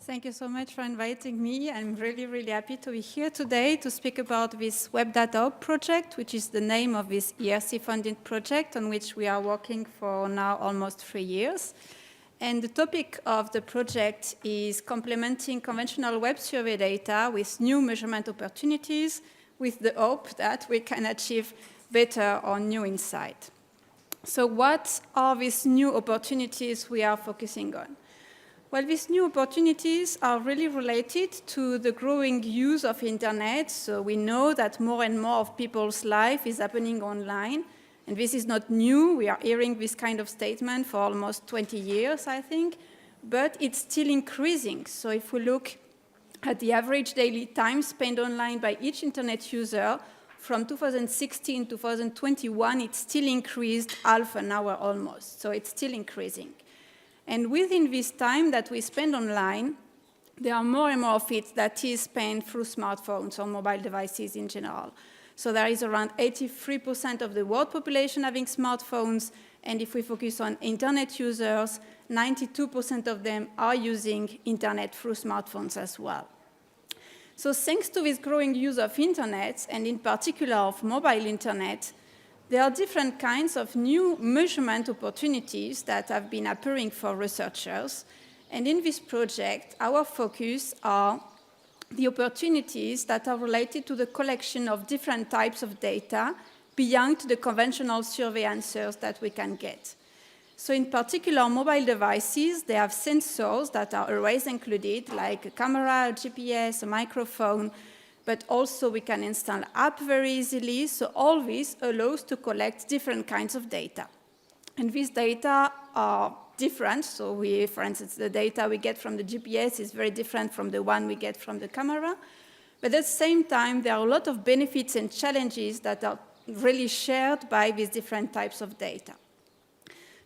Thank you so much for inviting me. I'm really, really happy to be here today to speak about this Web Data Hub project, which is the name of this ERC-funded project on which we are working for now almost 3 years. And the topic of the project is complementing conventional web survey data with new measurement opportunities with the hope that we can achieve better or new insight. So what are these new opportunities we are focusing on? Well, these new opportunities are really related to the growing use of internet. So we know that more and more of people's life is happening online. And this is not new. We are hearing this kind of statement for almost 20 years, I think. But it's still increasing. So if we look at the average daily time spent online by each internet user, from 2016 to 2021, it still increased half an hour almost. So it's still increasing. And within this time that we spend online, there are more and more of it that is spent through smartphones or mobile devices in general. So there is around 83% of the world population having smartphones, and if we focus on internet users, 92% of them are using internet through smartphones as well. So thanks to this growing use of internet, and in particular of mobile internet, there are different kinds of new measurement opportunities that have been appearing for researchers. And in this project, our focus are the opportunities that are related to the collection of different types of data beyond the conventional survey answers that we can get. So in particular, mobile devices, they have sensors that are always included, like a camera, a GPS, a microphone, but also we can install app very easily. So all this allows to collect different kinds of data. And these data are different. So we, for instance, the data we get from the GPS is very different from the one we get from the camera. But at the same time, there are a lot of benefits and challenges that are really shared by these different types of data.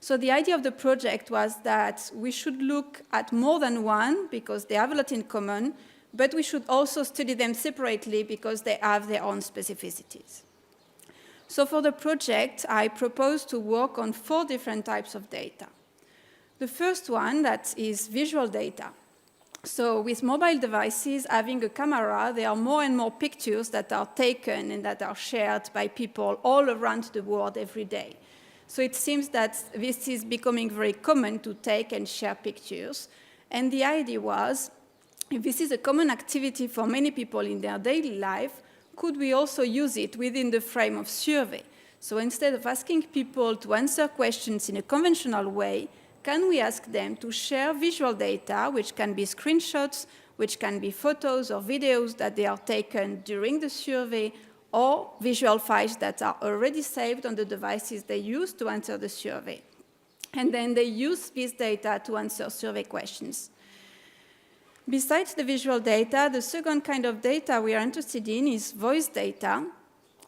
So the idea of the project was that we should look at more than one because they have a lot in common, but we should also study them separately because they have their own specificities. So for the project, I propose to work on 4 different types of data. The first one, that is visual data. So with mobile devices having a camera, there are more and more pictures that are taken and that are shared by people all around the world every day. So it seems that this is becoming very common to take and share pictures. And the idea was, if this is a common activity for many people in their daily life, could we also use it within the frame of survey? So instead of asking people to answer questions in a conventional way, can we ask them to share visual data, which can be screenshots, which can be photos or videos that they are taken during the survey, or visual files that are already saved on the devices they use to answer the survey. And then they use this data to answer survey questions. Besides the visual data, the second kind of data we are interested in is voice data.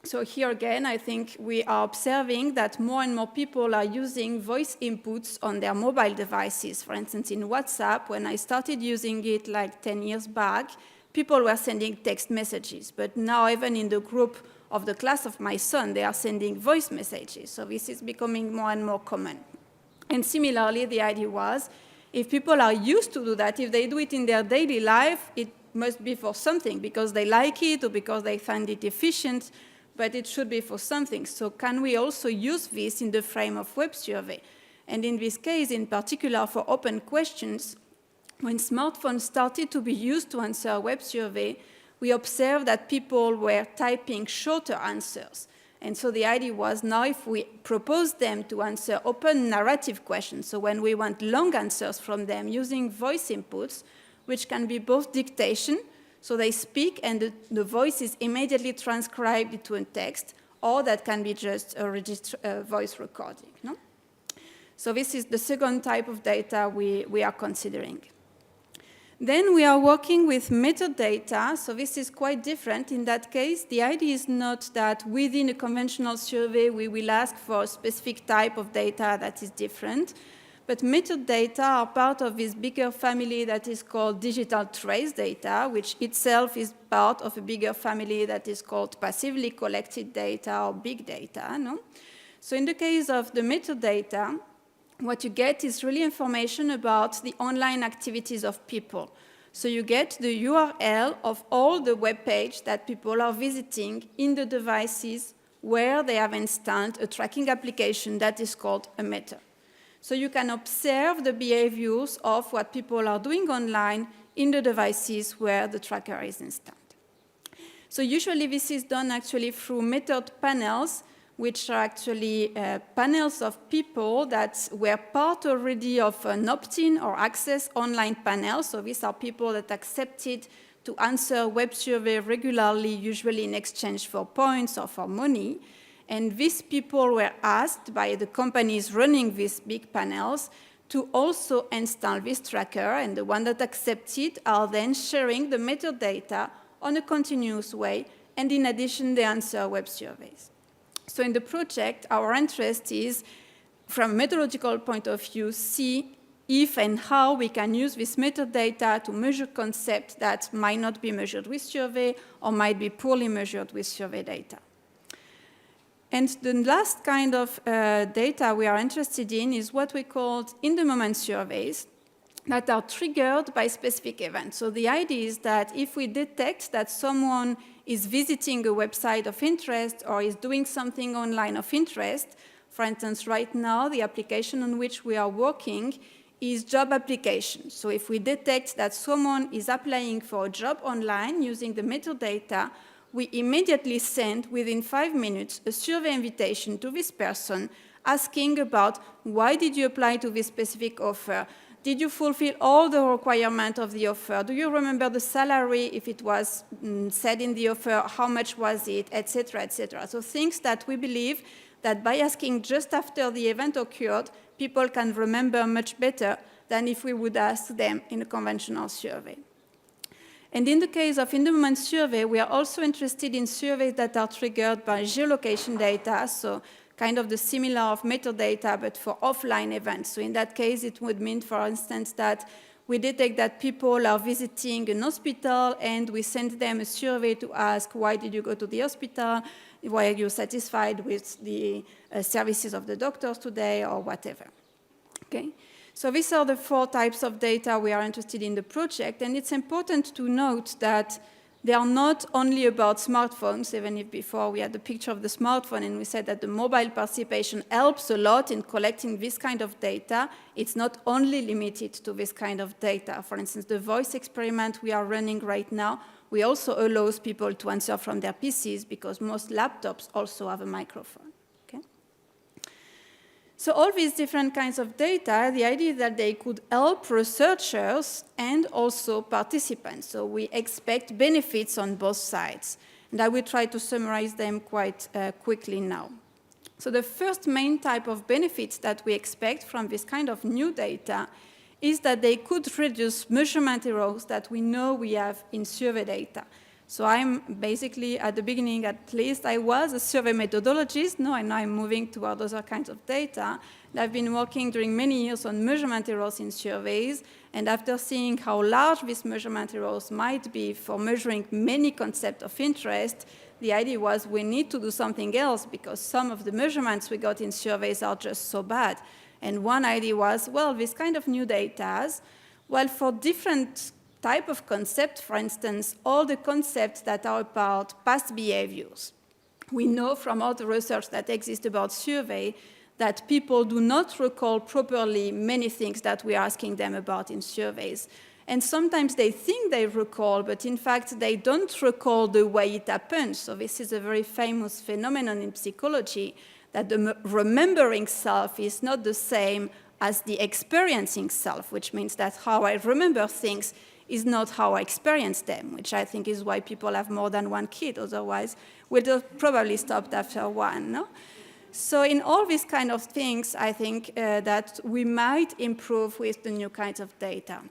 So here again, I think we are observing that more and more people are using voice inputs on their mobile devices. For instance, in WhatsApp, when I started using it like 10 years back, people were sending text messages. But now even in the group of the class of my son, they are sending voice messages. So this is becoming more and more common. And similarly, the idea was, if people are used to do that, if they do it in their daily life, it must be for something, because they like it or because they find it efficient, but it should be for something. So can we also use this in the frame of web survey? And in this case, in particular for open questions, when smartphones started to be used to answer a web survey, we observed that people were typing shorter answers. And so the idea was, now if we propose them to answer open narrative questions, so when we want long answers from them using voice inputs, which can be both dictation, so they speak and the voice is immediately transcribed into a text, or that can be just a voice recording. No? So this is the second type of data we are considering. Then we are working with metadata, so this is quite different. In that case, the idea is not that within a conventional survey we will ask for a specific type of data that is different, but metadata are part of this bigger family that is called digital trace data, which itself is part of a bigger family that is called passively collected data or big data. No? So in the case of the metadata, what you get is really information about the online activities of people. So you get the URL of all the web pages that people are visiting in the devices where they have installed a tracking application that is called a meter. So you can observe the behaviors of what people are doing online in the devices where the tracker is installed. So usually this is done actually through method panels, which are actually panels of people that were part already of an opt-in or access online panel. So these are people that accepted to answer web survey regularly, usually in exchange for points or for money. And these people were asked by the companies running these big panels to also install this tracker, and the ones that accepted are then sharing the metadata on a continuous way, and in addition, they answer web surveys. So in the project, our interest is, from a methodological point of view, see if and how we can use this metadata to measure concepts that might not be measured with survey or might be poorly measured with survey data. And the last kind of data we are interested in is what we call in-the-moment surveys that are triggered by specific events. So the idea is that if we detect that someone is visiting a website of interest or is doing something online of interest, for instance, right now, the application on which we are working is job application. So if we detect that someone is applying for a job online using the metadata, we immediately send, within 5 minutes, a survey invitation to this person asking about why did you apply to this specific offer? Did you fulfill all the requirements of the offer? Do you remember the salary if it was said in the offer? How much was it, etc., etc. So things that we believe that by asking just after the event occurred, people can remember much better than if we would ask them in a conventional survey. And in the case of in-the-moment survey, we are also interested in surveys that are triggered by geolocation data, so kind of the similar of metadata, but for offline events. So in that case, it would mean, for instance, that we detect that people are visiting an hospital and we send them a survey to ask, why did you go to the hospital? Why are you satisfied with the services of the doctors today or whatever? Okay? So these are the 4 types of data we are interested in the project, and it's important to note that they are not only about smartphones, even if before we had the picture of the smartphone and we said that the mobile participation helps a lot in collecting this kind of data. It's not only limited to this kind of data. For instance, the voice experiment we are running right now, we also allow people to answer from their PCs because most laptops also have a microphone. So all these different kinds of data, the idea is that they could help researchers and also participants. So we expect benefits on both sides. And I will try to summarize them quite quickly now. So the first main type of benefits that we expect from this kind of new data is that they could reduce measurement errors that we know we have in survey data. So I'm basically, at the beginning at least, I was a survey methodologist, and now I'm moving toward other kinds of data. And I've been working during many years on measurement errors in surveys, and after seeing how large these measurement errors might be for measuring many concepts of interest, the idea was we need to do something else because some of the measurements we got in surveys are just so bad. And one idea was, well, this kind of new data, well, for different type of concept, for instance, all the concepts that are about past behaviors. We know from all the research that exists about survey that people do not recall properly many things that we're asking them about in surveys. And sometimes they think they recall, but in fact, they don't recall the way it happened. So this is a very famous phenomenon in psychology, that the remembering self is not the same as the experiencing self, which means that how I remember things is not how I experience them, which I think is why people have more than one kid. Otherwise, we'd have probably stopped after one. No? So in all these kind of things, I think that we might improve with the new kinds of data.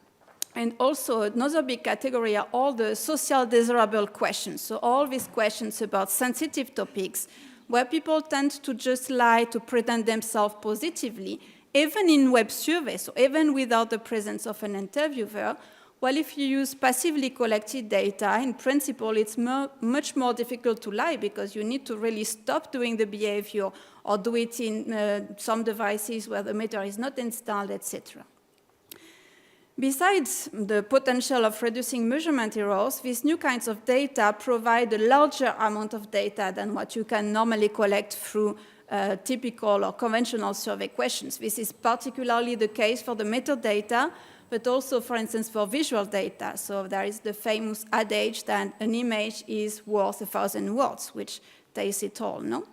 And also another big category are all the social desirable questions. So all these questions about sensitive topics where people tend to just lie to present themselves positively, even in web surveys, so even without the presence of an interviewer. Well, if you use passively collected data, in principle, it's much more difficult to lie because you need to really stop doing the behavior or do it in some devices where the meter is not installed, etc. Besides the potential of reducing measurement errors, these new kinds of data provide a larger amount of data than what you can normally collect through typical or conventional survey questions. This is particularly the case for the metadata, but also, for instance, for visual data. So there is the famous adage that an image is worth 1,000 words, which tells it all, no?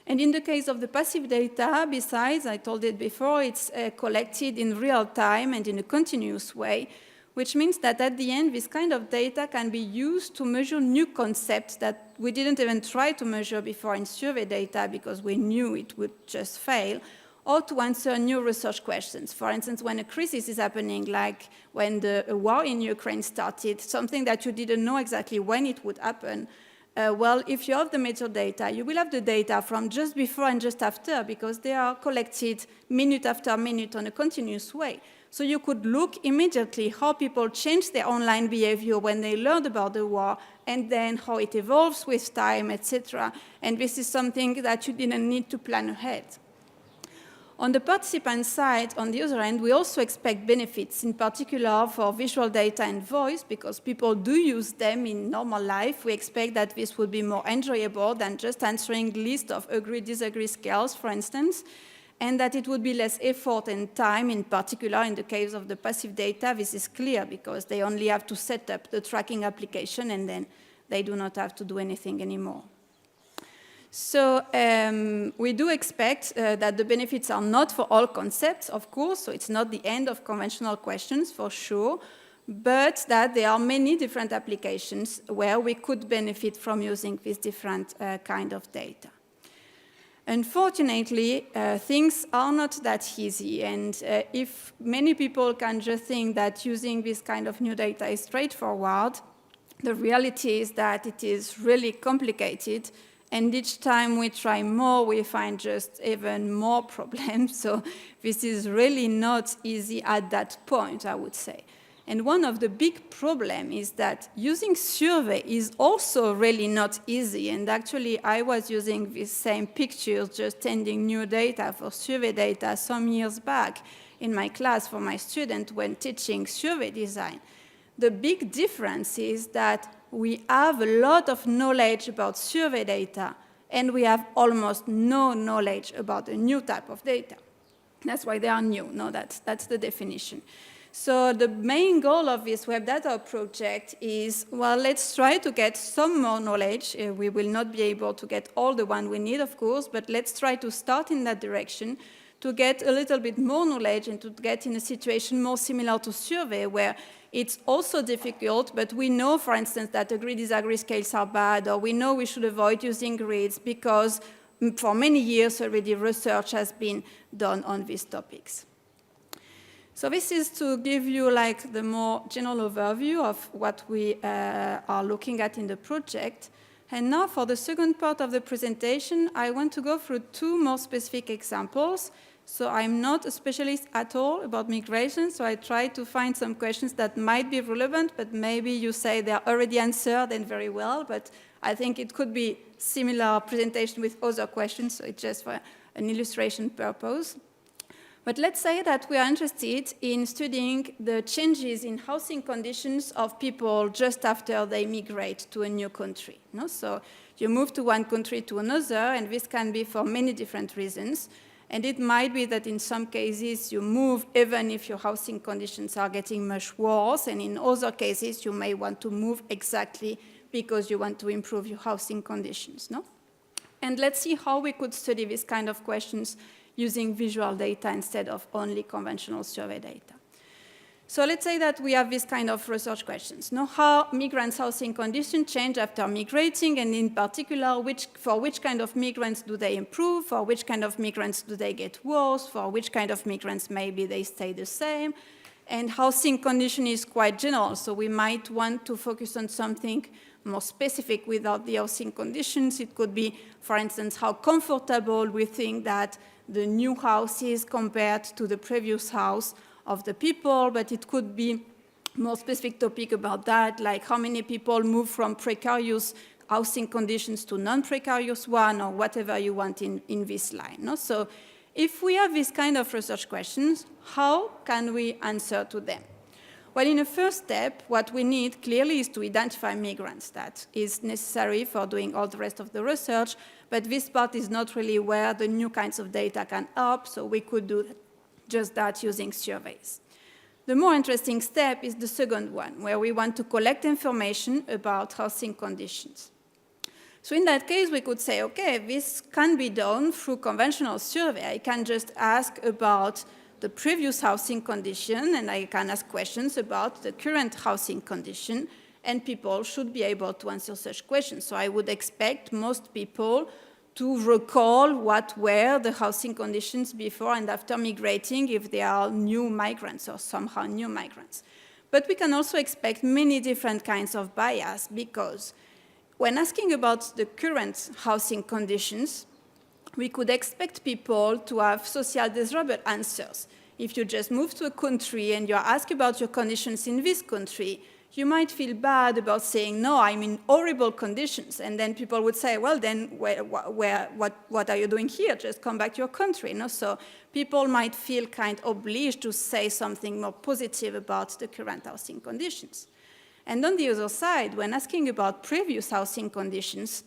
And in the case of the passive data, besides, I told it before, it's collected in real time and in a continuous way, which means that at the end, this kind of data can be used to measure new concepts that we didn't even try to measure before in survey data because we knew it would just fail, or to answer new research questions. For instance, when a crisis is happening, like when the war in Ukraine started, something that you didn't know exactly when it would happen, well, if you have the metadata, you will have the data from just before and just after because they are collected minute after minute on a continuous way. So you could look immediately how people change their online behavior when they learned about the war and then how it evolves with time, etc. And this is something that you didn't need to plan ahead. On the participant side, on the other hand, we also expect benefits, in particular for visual data and voice, because people do use them in normal life. We expect that this would be more enjoyable than just answering lists of agree-disagree scales, for instance, and that it would be less effort and time, in particular in the case of the passive data. This is clear because they only have to set up the tracking application and then they do not have to do anything anymore. So we do expect that the benefits are not for all concepts, of course, so it's not the end of conventional questions for sure, but that there are many different applications where we could benefit from using this different kind of data. Unfortunately, things are not that easy, and if many people can just think that using this kind of new data is straightforward, the reality is that it is really complicated. And each time we try more, we find just even more problems. So this is really not easy at that point, I would say. And one of the big problems is that using survey is also really not easy. And actually, I was using these same pictures, just sending new data for survey data some years back in my class for my student when teaching survey design. The big difference is that we have a lot of knowledge about survey data, and we have almost no knowledge about a new type of data. That's why they are new. No, that's the definition. So the main goal of this web data project is, well, let's try to get some more knowledge. We will not be able to get all the one we need, of course, but let's try to start in that direction to get a little bit more knowledge and to get in a situation more similar to survey where it's also difficult, but we know, for instance, that agree-disagree scales are bad, or we know we should avoid using grids because for many years already research has been done on these topics. So this is to give you like the more general overview of what we are looking at in the project. And now for the second part of the presentation, I want to go through two more specific examples. So I'm not a specialist at all about migration, so I try to find some questions that might be relevant, but maybe you say they're already answered and very well, but I think it could be similar presentation with other questions, so it's just for an illustration purpose. But let's say that we are interested in studying the changes in housing conditions of people just after they migrate to a new country. No? So you move to one country to another, and this can be for many different reasons. And it might be that in some cases you move even if your housing conditions are getting much worse, and in other cases you may want to move exactly because you want to improve your housing conditions. No? And let's see how we could study these kind of questions using visual data instead of only conventional survey data. So let's say that we have this kind of research questions. Now, how migrants' housing conditions change after migrating, and in particular, for which kind of migrants do they improve, for which kind of migrants do they get worse, for which kind of migrants maybe they stay the same. And housing condition is quite general, so we might want to focus on something more specific without the housing conditions. It could be, for instance, how comfortable we think that the new house is compared to the previous house of the people, but it could be more specific topic about that, like how many people move from precarious housing conditions to non-precarious one, or whatever you want in this line. No? So If we have this kind of research questions, how can we answer to them? Well, in the first step, what we need clearly is to identify migrants. That is necessary for doing all the rest of the research, but this part is not really where the new kinds of data can help, so we could do just that using surveys. The more interesting step is the second one, where we want to collect information about housing conditions. So in that case, we could say, okay, this can be done through conventional survey. I can just ask about the previous housing condition, and I can ask questions about the current housing condition, and people should be able to answer such questions. So I would expect most people to recall what were the housing conditions before and after migrating if they are new migrants or somehow new migrants. But we can also expect many different kinds of bias, because when asking about the current housing conditions, we could expect people to have social desirable answers. If you just move to a country and you're asked about your conditions in this country, you might feel bad about saying, no, I'm in horrible conditions. And then people would say, well, then what are you doing here? Just come back to your country. No? So people might feel kind of obliged to say something more positive about the current housing conditions. And on the other side, when asking about previous housing conditions,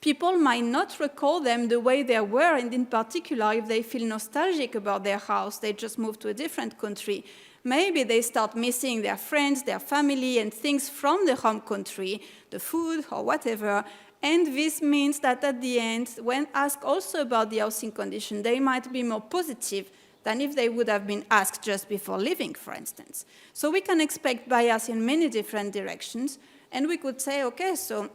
people might not recall them the way they were, and in particular, if they feel nostalgic about their house, they just moved to a different country. Maybe they start missing their friends, their family, and things from the home country, the food or whatever. And this means that at the end, when asked also about the housing condition, they might be more positive than if they would have been asked just before leaving, for instance. So we can expect bias in many different directions, and we could say, okay, so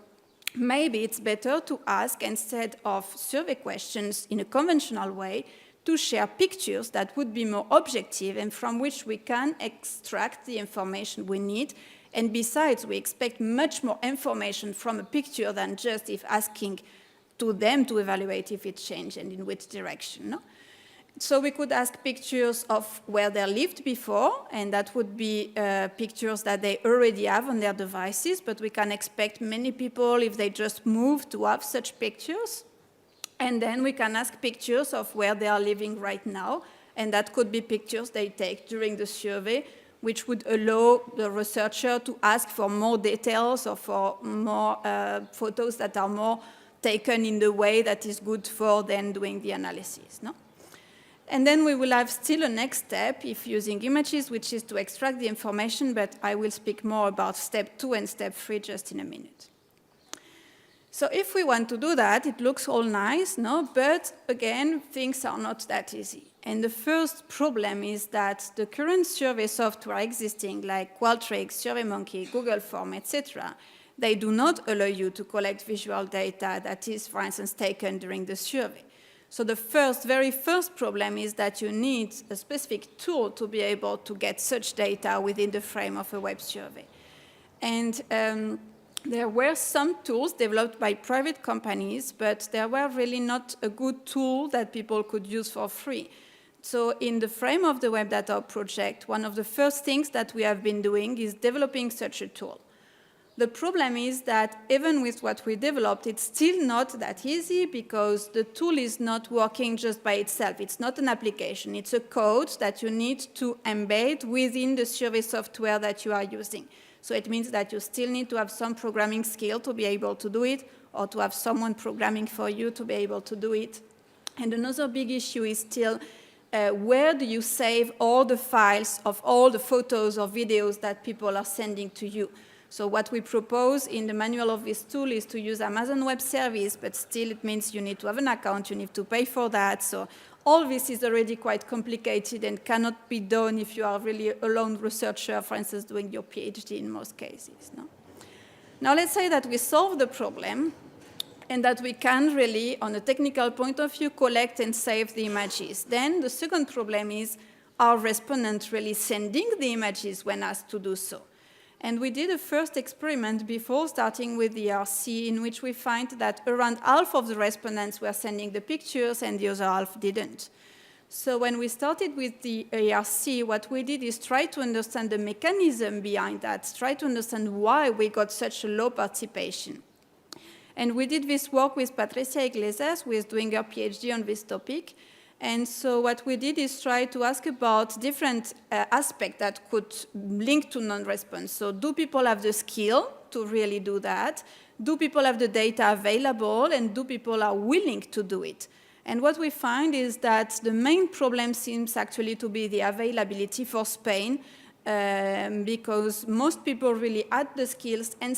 maybe it's better to ask, instead of survey questions in a conventional way, to share pictures that would be more objective and from which we can extract the information we need. And besides, we expect much more information from a picture than just if asking to them to evaluate if it changed and in which direction. No? So we could ask pictures of where they lived before, and that would be pictures that they already have on their devices, but we can expect many people, if they just move, to have such pictures. And then we can ask pictures of where they are living right now, and that could be pictures they take during the survey, which would allow the researcher to ask for more details or for more photos that are more taken in the way that is good for then doing the analysis. No? And then we will have still a next step if using images, which is to extract the information, but I will speak more about step 2 and step 3 just in a minute. So if we want to do that, it looks all nice, no? But again, things are not that easy. And the first problem is that the current survey software existing, like Qualtrics, SurveyMonkey, Google Form, etc., they do not allow you to collect visual data that is, for instance, taken during the survey. So the very first problem is that you need a specific tool to be able to get such data within the frame of a web survey. And there were some tools developed by private companies, but there were really not a good tool that people could use for free. So in the frame of the Web Data project, one of the first things that we have been doing is developing such a tool. The problem is that even with what we developed, it's still not that easy because the tool is not working just by itself. It's not an application. It's a code that you need to embed within the survey software that you are using. So it means that you still need to have some programming skill to be able to do it, or to have someone programming for you to be able to do it. And another big issue is still where do you save all the files of all the photos or videos that people are sending to you? So what we propose in the manual of this tool is to use Amazon Web Service, but still it means you need to have an account, you need to pay for that. So all this is already quite complicated and cannot be done if you are really a lone researcher, for instance, doing your PhD in most cases. No? Now let's say that we solve the problem and that we can really, on a technical point of view, collect and save the images. Then the second problem is, are respondents really sending the images when asked to do so? And we did a first experiment before starting with the ERC, in which we find that around half of the respondents were sending the pictures and the other half didn't. So when we started with the ERC, what we did is try to understand the mechanism behind that, try to understand why we got such a low participation. And we did this work with Patricia Iglesias, who is doing her PhD on this topic. And so what we did is try to ask about different aspects that could link to non-response. So do people have the skill to really do that? Do people have the data available? And do people are willing to do it? And what we find is that the main problem seems actually to be the availability for Spain, because most people really had the skills, and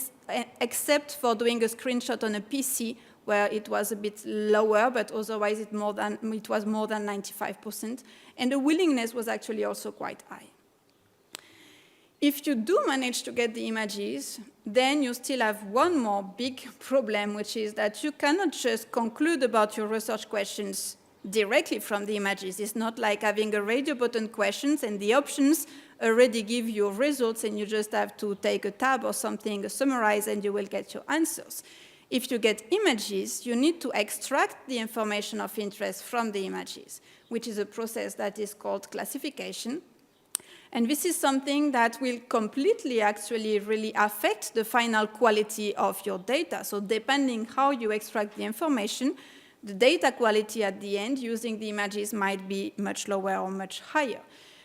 except for doing a screenshot on a PC, where it was a bit lower, but otherwise it was more than 95%. And the willingness was actually also quite high. If you do manage to get the images, then you still have one more big problem, which is that you cannot just conclude about your research questions directly from the images. It's not like having a radio button questions and the options already give you results and you just have to take a tab or something, summarize, and you will get your answers. If you get images, you need to extract the information of interest from the images, which is a process that is called classification. And this is something that will completely actually really affect the final quality of your data. So depending how you extract the information, the data quality at the end using the images might be much lower or much higher.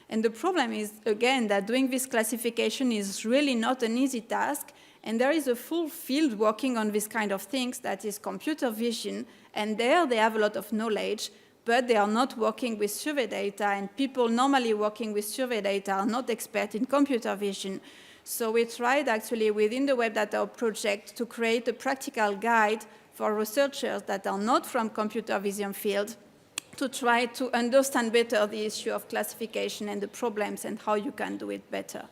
And the problem is, again, that doing this classification is really not an easy task. And there is a full field working on this kind of things that is computer vision. And there they have a lot of knowledge, but they are not working with survey data. And people normally working with survey data are not expert in computer vision. So we tried actually within the Web Data project to create a practical guide for researchers that are not from computer vision field to try to understand better the issue of classification and the problems and how you can do it better.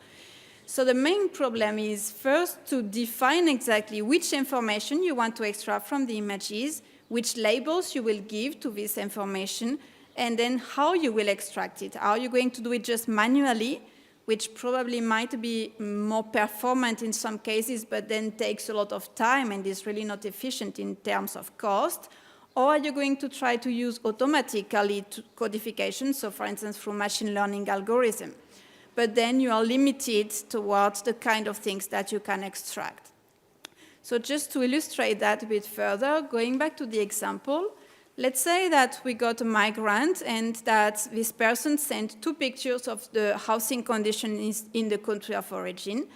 So the main problem is first to define exactly which information you want to extract from the images, which labels you will give to this information, and then how you will extract it. Are you going to do it just manually, which probably might be more performant in some cases, but then takes a lot of time and is really not efficient in terms of cost? Or are you going to try to use automatically codification, so for instance through machine learning algorithm? But then you are limited towards the kind of things that you can extract. So just to illustrate that a bit further, going back to the example, let's say that we got a migrant and that this person sent 2 pictures of the housing conditions in the country of origin,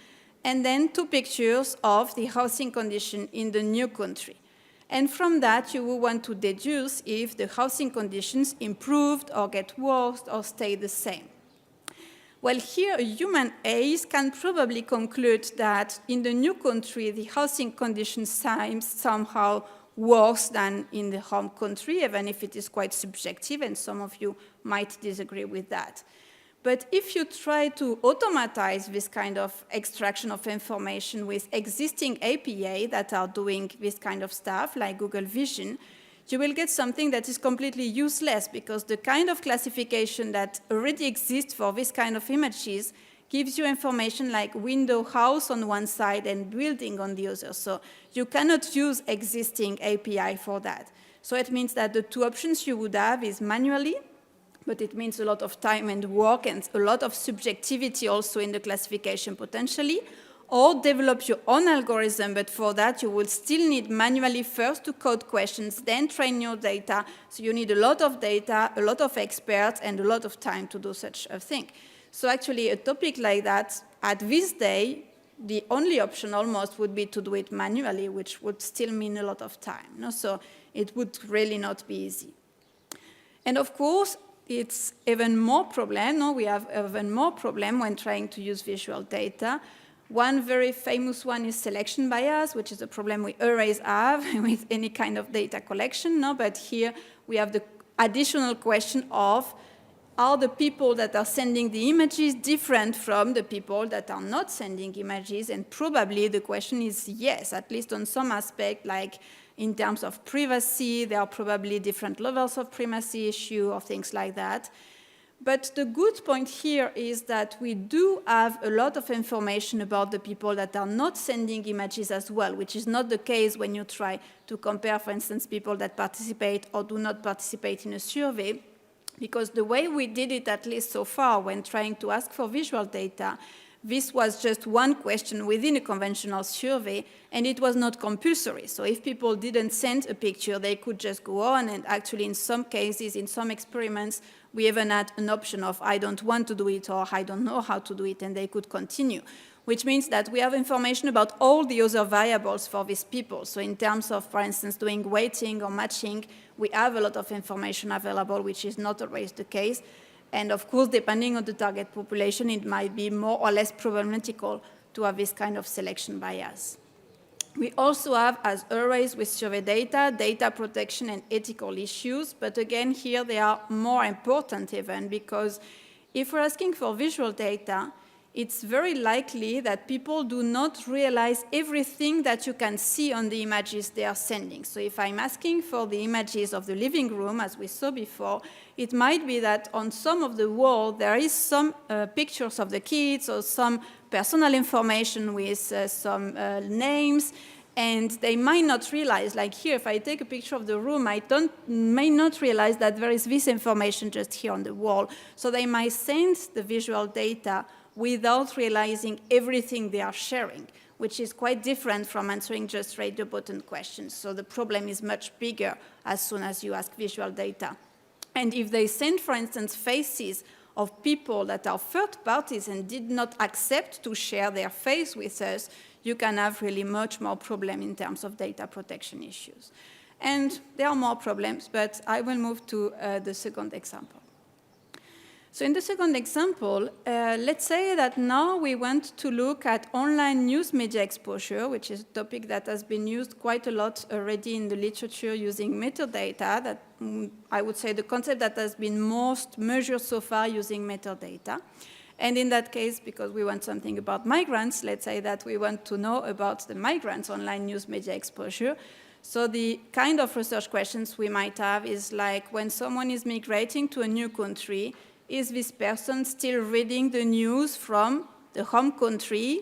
and then 2 pictures of the housing condition in the new country. And from that, you will want to deduce if the housing conditions improved or get worse or stay the same. Well, here a human ace can probably conclude that in the new country, the housing conditions seem somehow worse than in the home country, even if it is quite subjective, and some of you might disagree with that. But if you try to automatize this kind of extraction of information with existing API that are doing this kind of stuff, like Google Vision, you will get something that is completely useless, because the kind of classification that already exists for this kind of images gives you information like window, house on one side and building on the other. So you cannot use existing API for that. So it means that the 2 options you would have is manually, but it means a lot of time and work and a lot of subjectivity also in the classification potentially, or develop your own algorithm, but for that you will still need manually first to code questions, then train your data. So you need a lot of data, a lot of experts, and a lot of time to do such a thing. So actually a topic like that, at this day, the only option almost would be to do it manually, which would still mean a lot of time. No? So it would really not be easy. And of course, it's even more problem. No? We have even more problem when trying to use visual data. One very famous one is selection bias, which is a problem we always have with any kind of data collection. No? But here we have the additional question of, are the people that are sending the images different from the people that are not sending images? And probably the question is yes, at least on some aspect, like in terms of privacy, there are probably different levels of privacy issue or things like that. But the good point here is that we do have a lot of information about the people that are not sending images as well, which is not the case when you try to compare, for instance, people that participate or do not participate in a survey. Because the way we did it, at least so far, when trying to ask for visual data, this was just one question within a conventional survey, and it was not compulsory. So if people didn't send a picture, they could just go on, and actually in some cases, in some experiments, we even had an option of I don't want to do it or I don't know how to do it, and they could continue, which means that we have information about all the other variables for these people. So in terms of, for instance, doing weighting or matching, we have a lot of information available, which is not always the case. And of course, depending on the target population, it might be more or less problematical to have this kind of selection bias. We also have, as always with survey data, data protection and ethical issues. But again, here they are more important even, because if we're asking for visual data, it's very likely that people do not realize everything that you can see on the images they are sending. So if I'm asking for the images of the living room, as we saw before, it might be that on some of the wall there is some pictures of the kids or some personal information with some names, and they might not realize, like here, if I take a picture of the room, I may not realize that there is this information just here on the wall. So they might send the visual data without realizing everything they are sharing, which is quite different from answering just radio button questions. So the problem is much bigger as soon as you ask visual data. And if they send, for instance, faces of people that are third parties and did not accept to share their face with us, you can have really much more problem in terms of data protection issues. And there are more problems, but I will move to the second example. So in the second example, let's say that now we want to look at online news media exposure, which is a topic that has been used quite a lot already in the literature using metadata. That I would say the concept that has been most measured so far using metadata. And in that case, because we want something about migrants, let's say that we want to know about the migrants' online news media exposure. So the kind of research questions we might have is like, when someone is migrating to a new country, is this person still reading the news from the home country,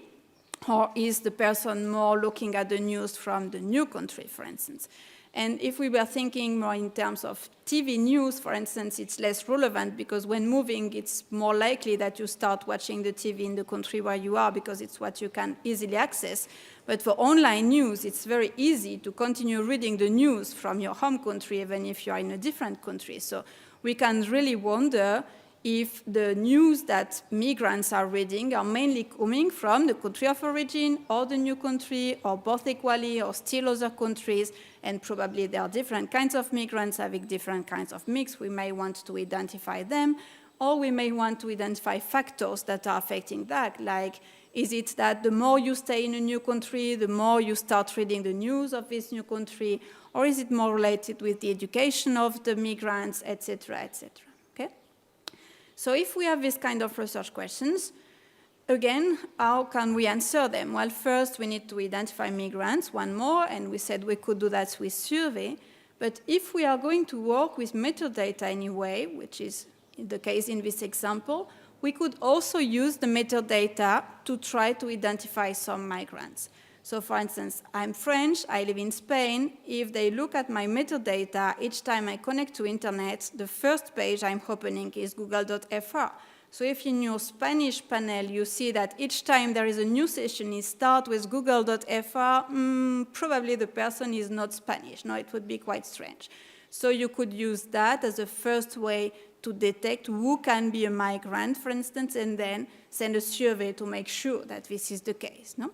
or is the person more looking at the news from the new country, for instance? And if we were thinking more in terms of TV news, for instance, it's less relevant because when moving, it's more likely that you start watching the TV in the country where you are because it's what you can easily access. But for online news, it's very easy to continue reading the news from your home country, even if you are in a different country. So we can really wonder if the news that migrants are reading are mainly coming from the country of origin or the new country, or both equally, or still other countries, and probably there are different kinds of migrants having different kinds of mix. We may want to identify them, or we may want to identify factors that are affecting that, like is it that the more you stay in a new country, the more you start reading the news of this new country, or is it more related with the education of the migrants, etc., etc. So if we have this kind of research questions, again, how can we answer them? Well, first we need to identify migrants, one more, and we said we could do that with survey. But if we are going to work with metadata anyway, which is the case in this example, we could also use the metadata to try to identify some migrants. So for instance, I'm French, I live in Spain. If they look at my metadata, each time I connect to internet, the first page I'm opening is google.fr. So if in your Spanish panel you see that each time there is a new session, it starts with google.fr, probably the person is not Spanish. No, it would be quite strange. So you could use that as a first way to detect who can be a migrant, for instance, and then send a survey to make sure that this is the case, no?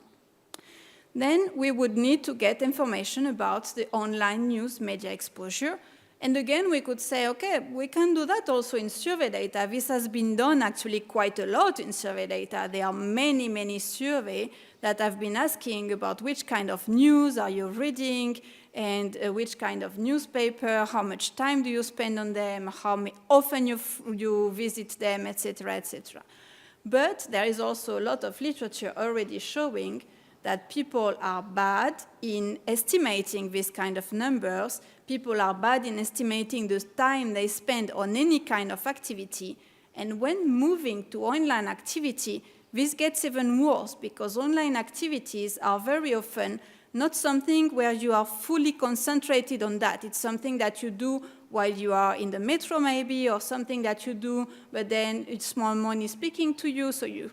Then we would need to get information about the online news media exposure. And again, we could say, okay, we can do that also in survey data. This has been done actually quite a lot in survey data. There are many, many surveys that have been asking about which kind of news are you reading, and which kind of newspaper, how much time do you spend on them, how often you visit them, etc., etc. But there is also a lot of literature already showing that people are bad in estimating this kind of numbers. People are bad in estimating the time they spend on any kind of activity. And when moving to online activity, this gets even worse because online activities are very often not something where you are fully concentrated on that. It's something that you do while you are in the metro maybe, or something that you do, but then it's someone is speaking to you, so you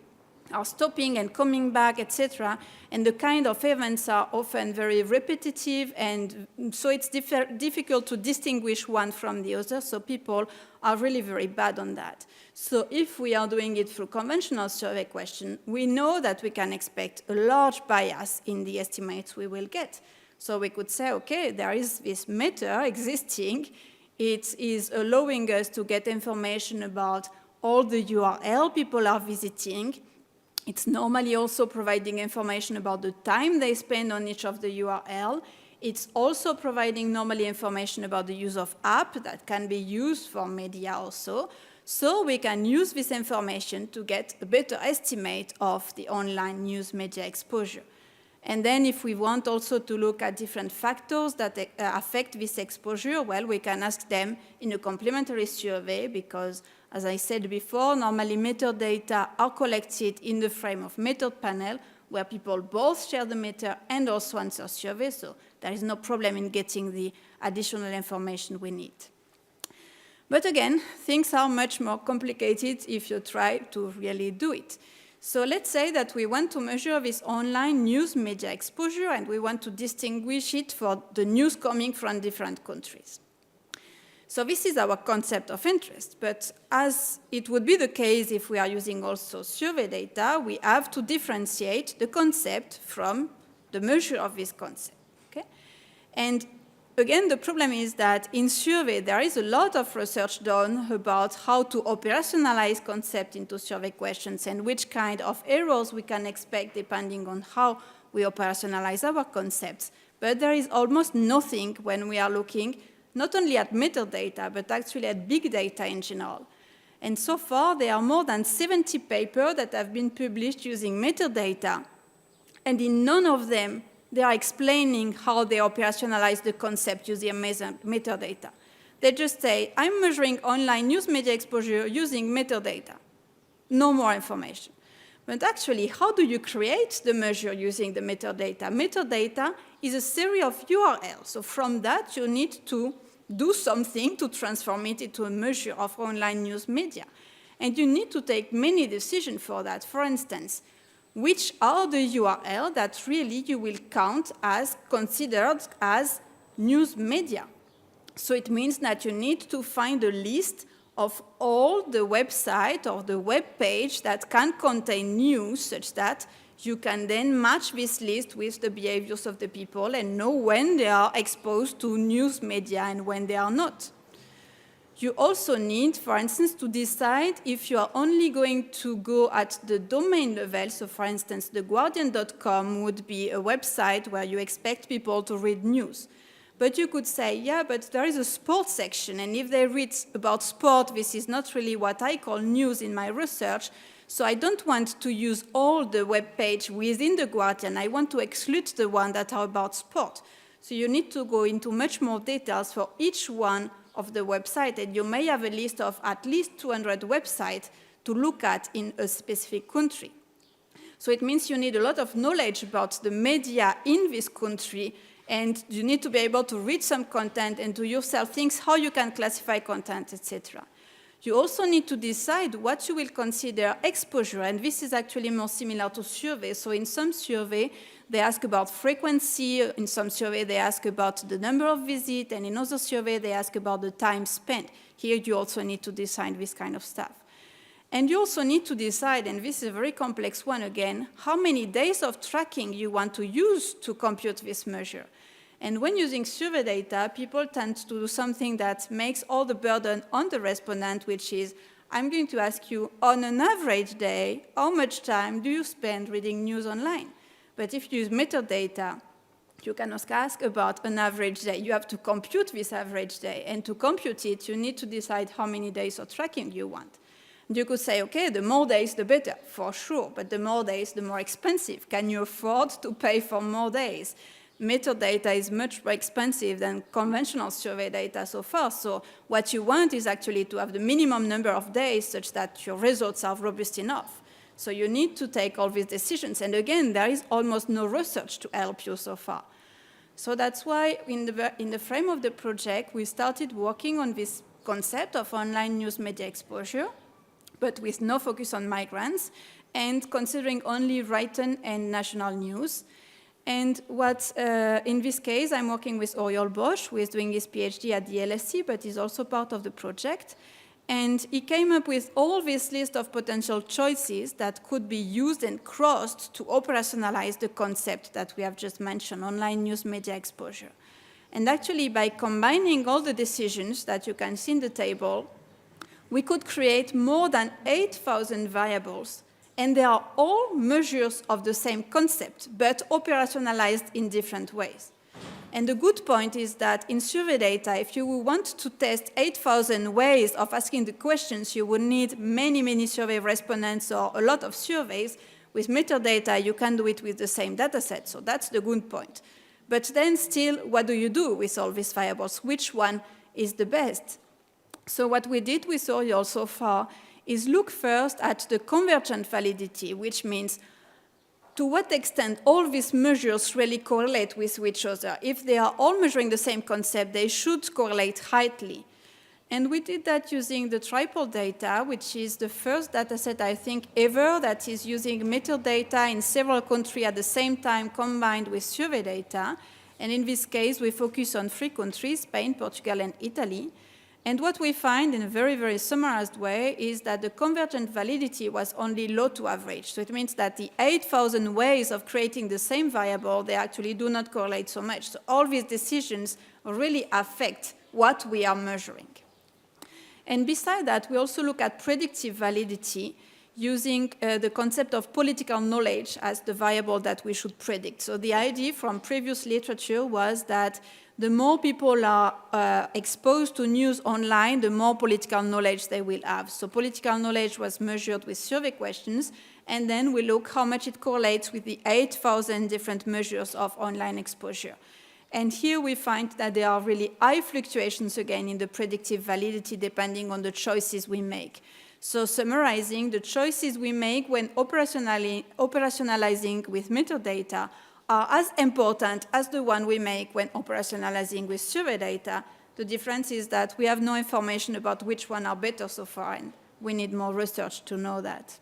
are stopping and coming back, etc. And the kind of events are often very repetitive, and so it's difficult to distinguish one from the other, so people are really very bad on that. So if we are doing it through conventional survey question, we know that we can expect a large bias in the estimates we will get. So we could say, okay, there is this meta existing. It is allowing us to get information about all the URL people are visiting. It's normally also providing information about the time they spend on each of the URL. It's also providing normally information about the use of app that can be used for media also. So we can use this information to get a better estimate of the online news media exposure. And then if we want also to look at different factors that affect this exposure, well, we can ask them in a complementary survey because, as I said before, normally metadata are collected in the frame of method panel where people both share the meta and also answer surveys, so there is no problem in getting the additional information we need. But again, things are much more complicated if you try to really do it. So let's say that we want to measure this online news media exposure and we want to distinguish it for the news coming from different countries. So this is our concept of interest, but as it would be the case if we are using also survey data, we have to differentiate the concept from the measure of this concept, okay? And again, the problem is that in survey, there is a lot of research done about how to operationalize concept into survey questions and which kind of errors we can expect depending on how we operationalize our concepts. But there is almost nothing when we are looking not only at metadata, but actually at big data in general. And so far, there are more than 70 papers that have been published using metadata, and in none of them they are explaining how they operationalize the concept using metadata. They just say, I'm measuring online news media exposure using metadata. No more information. But actually, how do you create the measure using the metadata? Metadata is a series of URLs. So from that, you need to do something to transform it into a measure of online news media. And you need to take many decisions for that. For instance, which are the URL that really you will count as considered as news media? So it means that you need to find a list of all the website or the web page that can contain news such that you can then match this list with the behaviors of the people and know when they are exposed to news media and when they are not. You also need, for instance, to decide if you are only going to go at the domain level. So, for instance, theguardian.com would be a website where you expect people to read news. But you could say, yeah, but there is a sports section, and if they read about sport, this is not really what I call news in my research, so I don't want to use all the web page within the Guardian. I want to exclude the ones that are about sport. So you need to go into much more details for each one of the website, and you may have a list of at least 200 websites to look at in a specific country. So it means you need a lot of knowledge about the media in this country, and you need to be able to read some content and do yourself things, how you can classify content, etc. You also need to decide what you will consider exposure, and this is actually more similar to surveys. So in some survey, they ask about frequency, in some survey they ask about the number of visits, and in other survey they ask about the time spent. Here you also need to decide this kind of stuff. And you also need to decide, and this is a very complex one again, how many days of tracking you want to use to compute this measure. And when using survey data, people tend to do something that makes all the burden on the respondent, which is, I'm going to ask you, on an average day, how much time do you spend reading news online? But if you use metadata, you can ask about an average day. You have to compute this average day. And to compute it, you need to decide how many days of tracking you want. And you could say, okay, the more days, the better, for sure. But the more days, the more expensive. Can you afford to pay for more days? Metadata is much more expensive than conventional survey data so far. So what you want is actually to have the minimum number of days such that your results are robust enough. So you need to take all these decisions. And again, there is almost no research to help you so far. So that's why in the frame of the project, we started working on this concept of online news media exposure, but with no focus on migrants. and considering only written and national news. And what, in this case, I'm working with Oriol Bosch, who is doing his PhD at the LSE, but is also part of the project. And he came up with all this list of potential choices that could be used and crossed to operationalize the concept that we have just mentioned, online news media exposure. And actually, by combining all the decisions that you can see in the table, we could create more than 8,000 variables, and they are all measures of the same concept, but operationalized in different ways. And the good point is that in survey data, if you want to test 8,000 ways of asking the questions, you would need many, many survey respondents or a lot of surveys. With metadata, you can do it with the same data set, so that's the good point. But then still, what do you do with all these variables? Which one is the best? So what we did with Oriol so far is look first at the convergent validity, which means to what extent all these measures really correlate with each other. If they are all measuring the same concept, they should correlate highly. And we did that using the triple data, which is the first data set, I think, ever that is using metadata in several countries at the same time combined with survey data. And in this case, we focus on 3 countries, Spain, Portugal, and Italy. And what we find in a very, very summarized way is that the convergent validity was only low to average. So it means that the 8,000 ways of creating the same variable, they actually do not correlate so much. So all these decisions really affect what we are measuring. And beside that, we also look at predictive validity using the concept of political knowledge as the variable that we should predict. So the idea from previous literature was that the more people are exposed to news online, the more political knowledge they will have. So political knowledge was measured with survey questions, and then we look how much it correlates with the 8,000 different measures of online exposure. And here we find that there are really high fluctuations again in the predictive validity depending on the choices we make. So summarizing, the choices we make when operationalizing with metadata are as important as the one we make when operationalizing with survey data. The difference is that we have no information about which one are better so far, and we need more research to know that.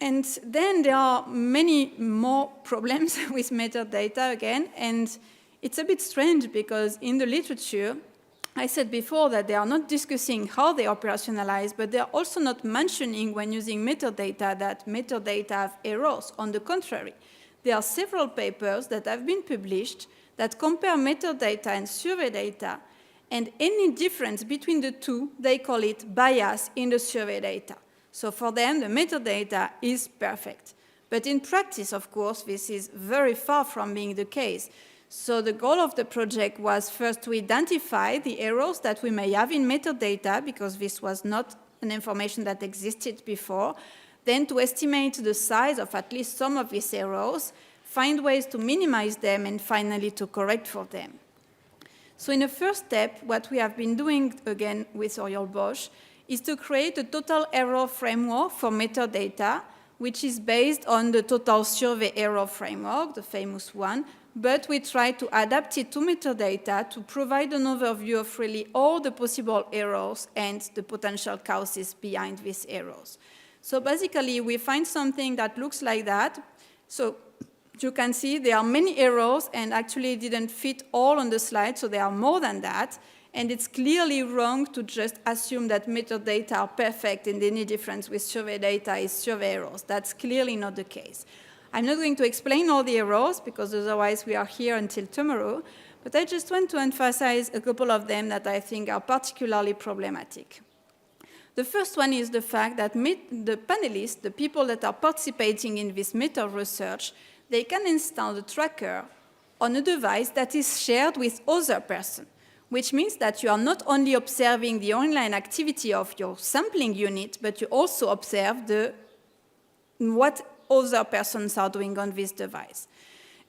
And then there are many more problems with metadata again, and it's a bit strange because in the literature, I said before that they are not discussing how they operationalize, but they are also not mentioning when using metadata that metadata have errors. On the contrary, there are several papers that have been published that compare metadata and survey data, and any difference between the two, they call it bias in the survey data. So for them, the metadata is perfect. But in practice, of course, this is very far from being the case. So the goal of the project was first to identify the errors that we may have in metadata, because this was not an information that existed before, then to estimate the size of at least some of these errors, find ways to minimize them, and finally to correct for them. So in the first step, what we have been doing again with Oriol Bosch is to create a total error framework for metadata, which is based on the total survey error framework, the famous one, but we try to adapt it to metadata to provide an overview of really all the possible errors and the potential causes behind these errors. So basically, we find something that looks like that. So you can see there are many errors, and actually it didn't fit all on the slide, so there are more than that. And it's clearly wrong to just assume that metadata are perfect and any difference with survey data is survey errors. That's clearly not the case. I'm not going to explain all the errors because otherwise we are here until tomorrow, but I just want to emphasize a couple of them that I think are particularly problematic. The first one is the fact that the panelists, the people that are participating in this meta research, they can install the tracker on a device that is shared with other persons, which means that you are not only observing the online activity of your sampling unit, but you also observe what other persons are doing on this device.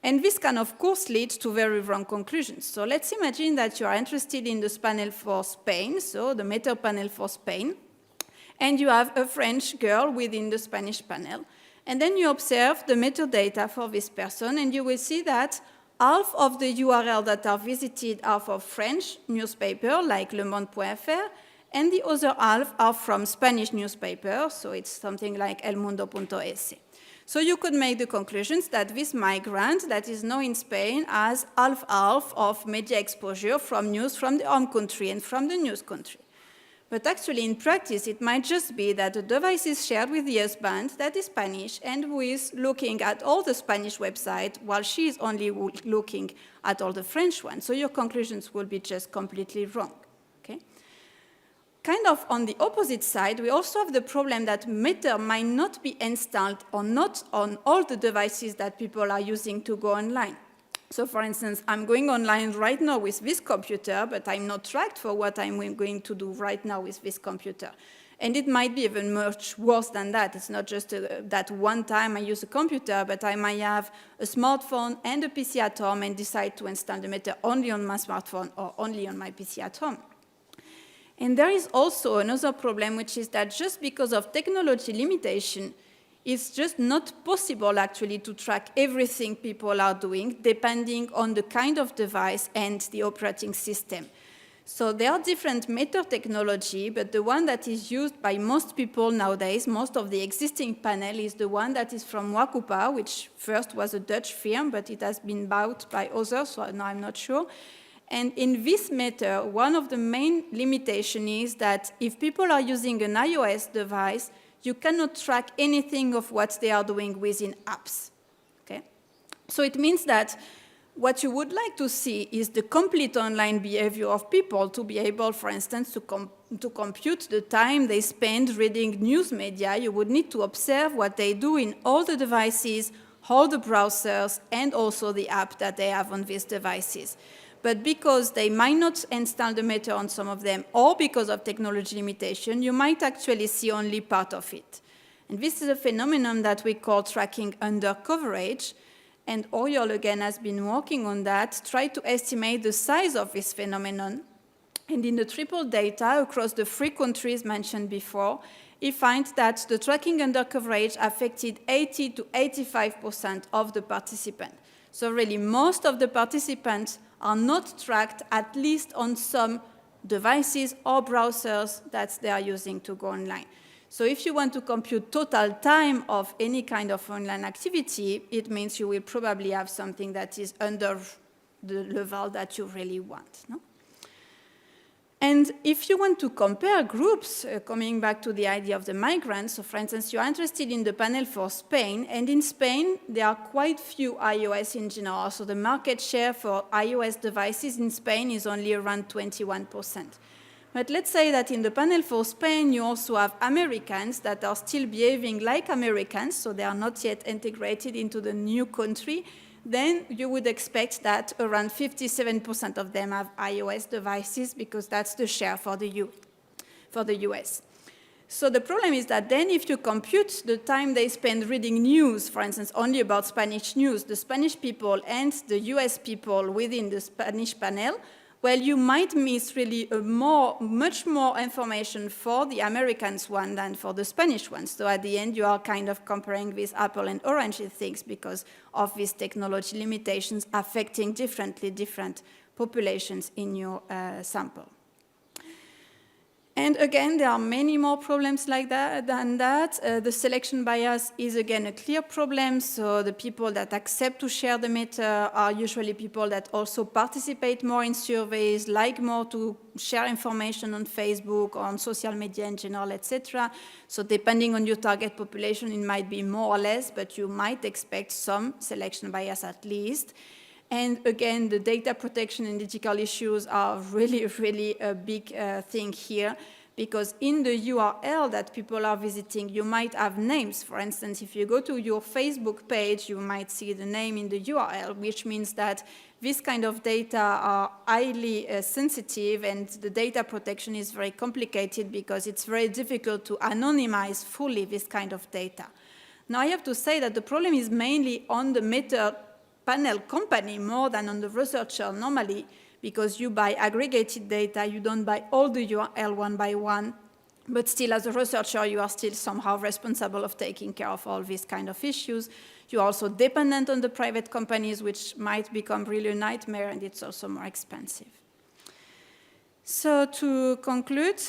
And this can, of course, lead to very wrong conclusions. So let's imagine that you are interested in this panel for Spain, so the meta panel for Spain, and you have a French girl within the Spanish panel. And then you observe the metadata for this person, and you will see that half of the URL that are visited are for French newspaper, like Le Monde.fr, and the other half are from Spanish newspapers, so it's something like elmundo.es. So you could make the conclusions that this migrant that is now in Spain has half-half of media exposure from news from the home country and from the news country. But actually, in practice, it might just be that the device is shared with the husband that is Spanish and who is looking at all the Spanish websites while she is only looking at all the French ones. So your conclusions will be just completely wrong. Okay? Kind of on the opposite side, we also have the problem that Meta might not be installed or not on all the devices that people are using to go online. So for instance, I'm going online right now with this computer, but I'm not tracked for what I'm going to do right now with this computer. And it might be even much worse than that. It's not just that one time I use a computer, but I might have a smartphone and a PC at home and decide to install the Meta only on my smartphone or only on my PC at home. And there is also another problem, which is that just because of technology limitation, it's just not possible actually to track everything people are doing depending on the kind of device and the operating system. So there are different meta technology, but the one that is used by most people nowadays, most of the existing panel, is the one that is from Wakupa, which first was a Dutch firm, but it has been bought by others, so now I'm not sure. And in this meta, one of the main limitations is that if people are using an iOS device, you cannot track anything of what they are doing within apps, okay? So it means that what you would like to see is the complete online behavior of people to be able, for instance, to compute the time they spend reading news media. You would need to observe what they do in all the devices, all the browsers, and also the app that they have on these devices. But because they might not install the Meta on some of them, or because of technology limitation, you might actually see only part of it. And this is a phenomenon that we call tracking under coverage. And Oriol, again, has been working on that, try to estimate the size of this phenomenon. And in the triple data across the 3 countries mentioned before, he finds that the tracking under coverage affected 80 to 85% of the participants. So really, most of the participants are not tracked, at least on some devices or browsers that they are using to go online. So if you want to compute total time of any kind of online activity, it means you will probably have something that is under the level that you really want, no? And if you want to compare groups, coming back to the idea of the migrants, so for instance, you're interested in the panel for Spain, and in Spain, there are quite few iOS in general. So the market share for iOS devices in Spain is only around 21%. But let's say that in the panel for Spain, you also have Americans that are still behaving like Americans, so they are not yet integrated into the new country. Then you would expect that around 57% of them have iOS devices because that's the share for the US. So the problem is that then if you compute the time they spend reading news, for instance, only about Spanish news, the Spanish people and the US people within the Spanish panel, well, you might miss really much more information for the Americans one than for the Spanish one. So at the end, you are kind of comparing these apple and orange things because of these technology limitations affecting differently different populations in your sample. And again, there are many more problems like that than that. The selection bias is again a clear problem. So the people that accept to share the meta are usually people that also participate more in surveys, like more to share information on Facebook, on social media in general, etc. So depending on your target population, it might be more or less, but you might expect some selection bias at least. And again, the data protection and ethical issues are really, really a big thing here, because in the URL that people are visiting, you might have names. For instance, if you go to your Facebook page, you might see the name in the URL, which means that this kind of data are highly sensitive, and the data protection is very complicated because it's very difficult to anonymize fully this kind of data. Now, I have to say that the problem is mainly on the meta panel company more than on the researcher normally, because you buy aggregated data, you don't buy all the URL one by one, but still as a researcher, you are still somehow responsible of taking care of all these kind of issues. You're also dependent on the private companies, which might become really a nightmare, and it's also more expensive. So to conclude,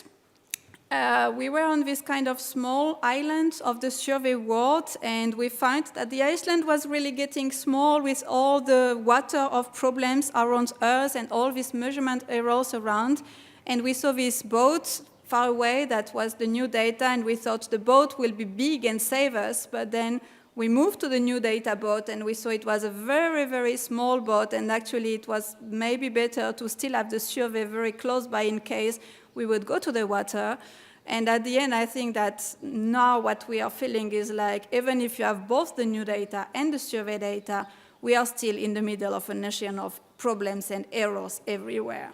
we were on this kind of small island of the survey world, and we found that the island was really getting small with all the water of problems around Earth and all these measurement errors around. And we saw this boat far away that was the new data, and we thought the boat will be big and save us, but then we moved to the new data boat, and we saw it was a very, very small boat, and actually it was maybe better to still have the survey very close by in case we would go to the water. And at the end, I think that now what we are feeling is like, even if you have both the new data and the survey data, we are still in the middle of an ocean of problems and errors everywhere.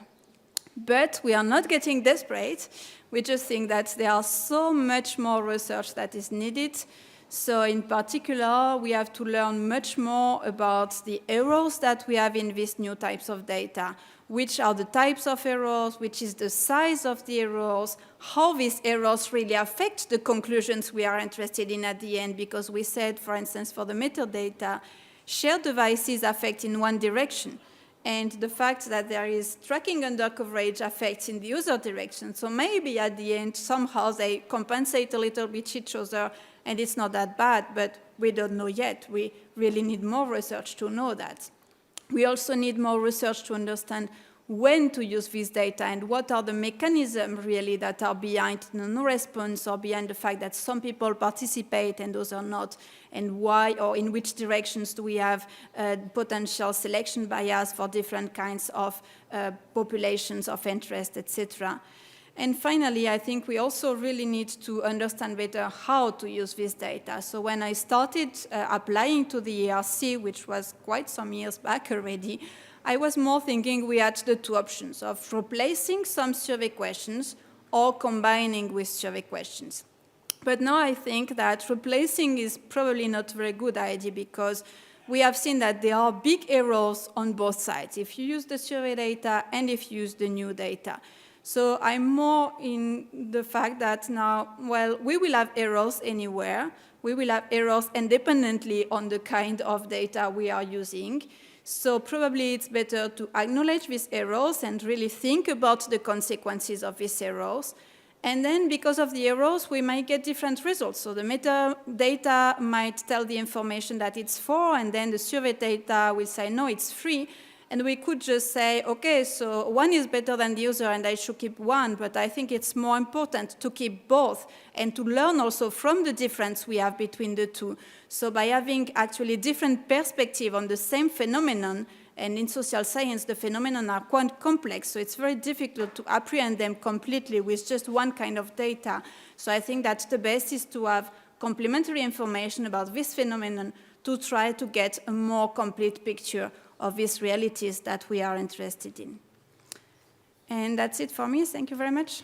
But we are not getting desperate. We just think that there are so much more research that is needed. So in particular, we have to learn much more about the errors that we have in these new types of data. Which are the types of errors, which is the size of the errors, how these errors really affect the conclusions we are interested in at the end, because we said, for instance, for the metadata, shared devices affect in one direction, and the fact that there is tracking under coverage affects in the other direction. So maybe at the end, somehow they compensate a little bit each other, and it's not that bad, but we don't know yet. We really need more research to know that. We also need more research to understand when to use this data and what are the mechanisms really that are behind the non-response or behind the fact that some people participate and those are not, and why or in which directions do we have potential selection bias for different kinds of populations of interest, etc. And finally, I think we also really need to understand better how to use this data. So when I started applying to the ERC, which was quite some years back already, I was more thinking we had the two options of replacing some survey questions or combining with survey questions. But now I think that replacing is probably not a very good idea because we have seen that there are big errors on both sides, if you use the survey data and if you use the new data. So I'm more in the fact that now, well, we will have errors anywhere. We will have errors independently on the kind of data we are using. So probably it's better to acknowledge these errors and really think about the consequences of these errors. And then because of the errors, we might get different results. So the metadata might tell the information that it's 4, and then the survey data will say, no, it's 3. And we could just say, okay, so one is better than the other and I should keep one, but I think it's more important to keep both and to learn also from the difference we have between the two. So by having actually different perspective on the same phenomenon, and in social science, the phenomena are quite complex, so it's very difficult to apprehend them completely with just one kind of data. So I think that the best is to have complementary information about this phenomenon to try to get a more complete picture of these realities that we are interested in. And that's it for me. Thank you very much.